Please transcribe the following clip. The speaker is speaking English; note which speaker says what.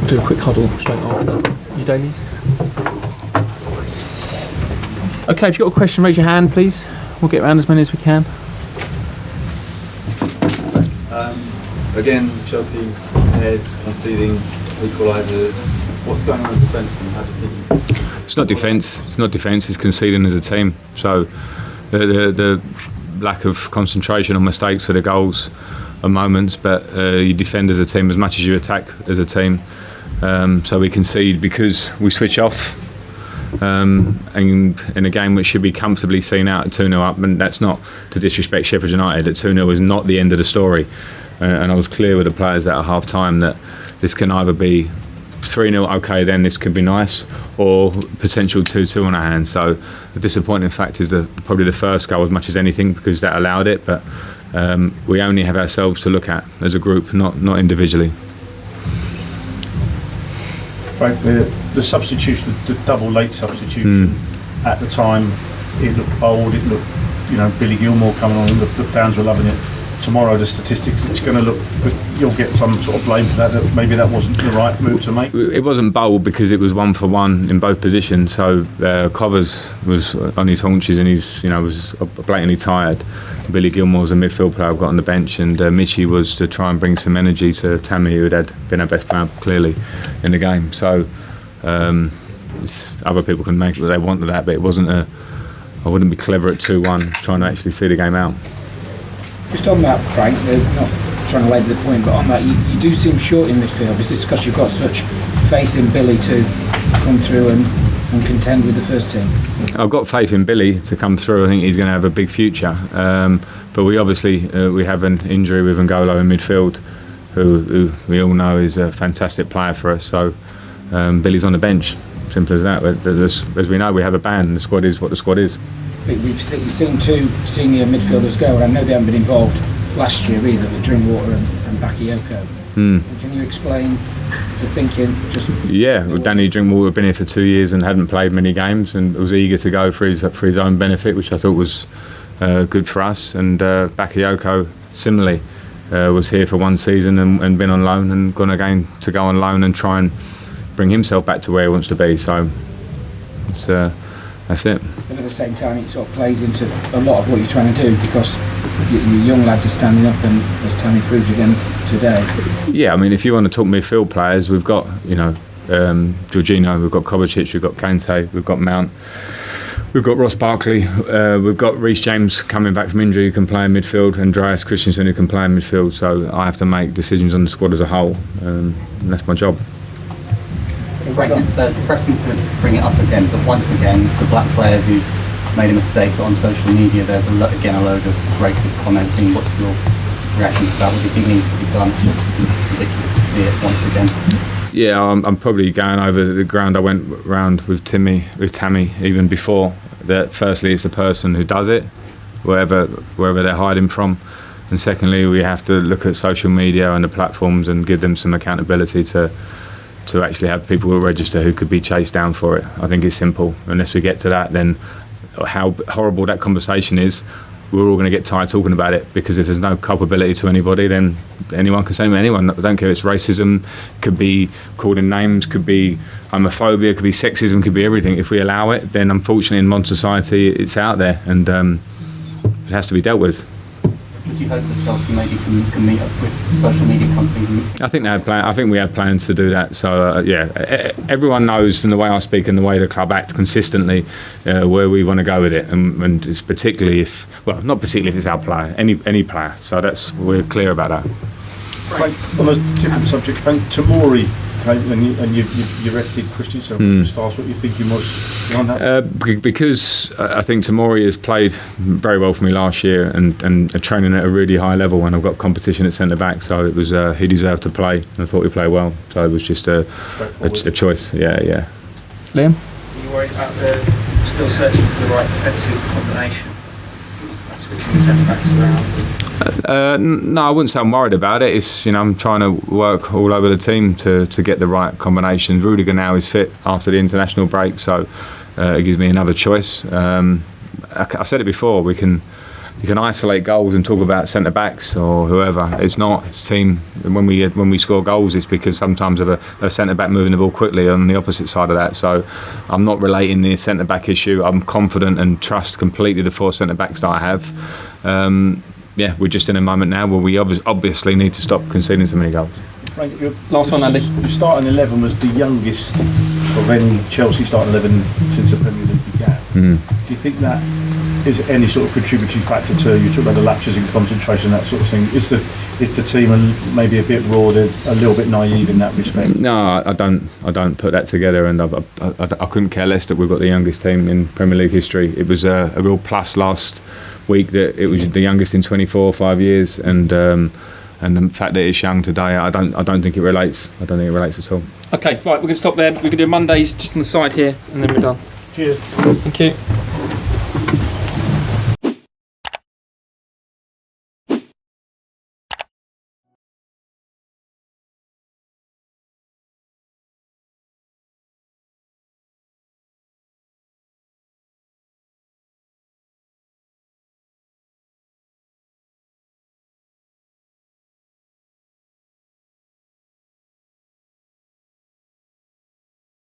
Speaker 1: Do a quick huddle straight after you dailies. Okay, if you've got a question, raise your hand, please. We'll get around as many as we can.
Speaker 2: Again, Chelsea heads, conceding equalisers. What's going on in defence, and how do you think?
Speaker 3: It's not defence. It's not defence. It's conceding as a team. So the lack of concentration on mistakes for the goals are moments, but you defend as a team as much as you attack as a team. So we concede because we switch off. And in a game which should be comfortably seen out at 2-0 up, and that's not to disrespect Sheffield United, at 2-0 is not the end of the story. And I was clear with the players at half time that this can either be 3-0, okay, then this could be nice, or potential 2-2 on our hands. So the disappointing fact is probably the first goal as much as anything, because that allowed it, but we only have ourselves to look at as a group, not individually.
Speaker 4: Frank, the substitution, the double late substitution at the time, it looked bold, it looked, Billy Gilmour coming on, the fans were loving it. Tomorrow, the statistics, it's going to look, you'll get some sort of blame for that maybe that wasn't the right move to make.
Speaker 3: It wasn't bold because it was 1-for-1 in both positions. So Covers was on his haunches and was blatantly tired. Billy Gilmour was a midfield player I've got on the bench, and Michi was to try and bring some energy to Tammy, who had been our best player clearly in the game. So other people can make what they want of that, but it wasn't I wouldn't be clever at 2-1 trying to actually see the game out.
Speaker 5: Just on that, Frank, not trying to labour the point, but on that, you do seem short in midfield. Is this because you've got such faith in Billy to come through and contend with the first team?
Speaker 3: I've got faith in Billy to come through. I think he's going to have a big future. But we obviously we have an injury with N'Golo in midfield, who we all know is a fantastic player for us. So Billy's on the bench. Simple as that. As we know, we have a ban, and the squad is what the squad is.
Speaker 5: We've seen two senior midfielders go, and I know they haven't been involved last year either, with Drinkwater and Bakayoko. Can you explain the thinking?
Speaker 3: Danny Drinkwater had been here for 2 years and hadn't played many games, and was eager to go for his own benefit, which I thought was good for us. And Bakayoko similarly was here for 1 season and been on loan, and gone again to go on loan and try and bring himself back to where he wants to be. So that's it.
Speaker 5: And at the same time, it sort of plays into a lot of what you're trying to do, because your young lads are standing up, and as Tammy proved again today.
Speaker 3: Yeah, I mean, if you want to talk midfield players, we've got Jorginho, we've got Kovacic, we've got Kante, we've got Mount, we've got Ross Barkley, we've got Reece James coming back from injury who can play in midfield, and Andreas Christensen who can play in midfield. So I have to make decisions on the squad as a whole, and that's my job.
Speaker 6: Frank, it's depressing to bring it up again, but once again, the black player who's made a mistake on social media, there's a load of racist commenting. What's your reaction to that? What do you think needs to be done? It's just ridiculous to see it once again.
Speaker 3: Yeah, I'm probably going over the ground I went round with Tammy, even before. That firstly, it's the person who does it, wherever they're hiding from, and secondly, we have to look at social media and the platforms and give them some accountability to actually have people who register who could be chased down for it. I think it's simple. Unless we get to that, then how horrible that conversation is, we're all going to get tired talking about it, because if there's no culpability to anybody, then anyone can say to anyone. I don't care if it's racism, could be calling names, could be homophobia, could be sexism, could be everything. If we allow it, then unfortunately in modern society it's out there, and it has to be dealt with.
Speaker 6: Would you hope that Chelsea maybe can meet up with social media companies?
Speaker 3: I think we have plans to do that. So everyone knows, in the way I speak and the way the club act consistently, where we want to go with it, and it's particularly not particularly if it's our player, any player. So we're clear about that.
Speaker 4: Frank, on a different subject, Frank, Tomori, and you rested Christensen. Just ask what you're thinking was behind that.
Speaker 3: Because I think Tomori has played very well for me last year, and training at a really high level, and I've got competition at centre back, so it was he deserved to play, and I thought he played well. So it was just a choice. Yeah.
Speaker 1: Liam?
Speaker 7: Are you worried about still searching for the right defensive combination? Switching the centre backs around?
Speaker 3: No, I wouldn't say I'm worried about it. It's I'm trying to work all over the team to get the right combination. Rudiger now is fit after the international break, so it gives me another choice. I said it before. You can isolate goals and talk about centre backs or whoever. It's not. It's team. When we score goals, it's because sometimes of a centre back moving the ball quickly on the opposite side of that. So I'm not relating the centre back issue. I'm confident and trust completely the 4 centre backs that I have. We're just in a moment now where we obviously need to stop conceding so many goals.
Speaker 4: Frank,
Speaker 1: Last one, Andy.
Speaker 4: Your starting 11 was the youngest of any Chelsea starting 11 since the Premier League began. Do you think that is any sort of contributory factor to, you talk about the lapses in concentration, that sort of thing? Is the team maybe a bit raw, a little bit naive in that respect?
Speaker 3: No, I don't put that together, and I couldn't care less that we've got the youngest team in Premier League history. It was a real plus last week that it was the youngest in 24 or 5 years, and the fact that it's young today, I don't think it relates. I don't think it relates at all.
Speaker 1: Okay, right, we're going to stop there. We're going to do Mondays just on the side here, and then we're done.
Speaker 4: Cheers.
Speaker 1: Thank you.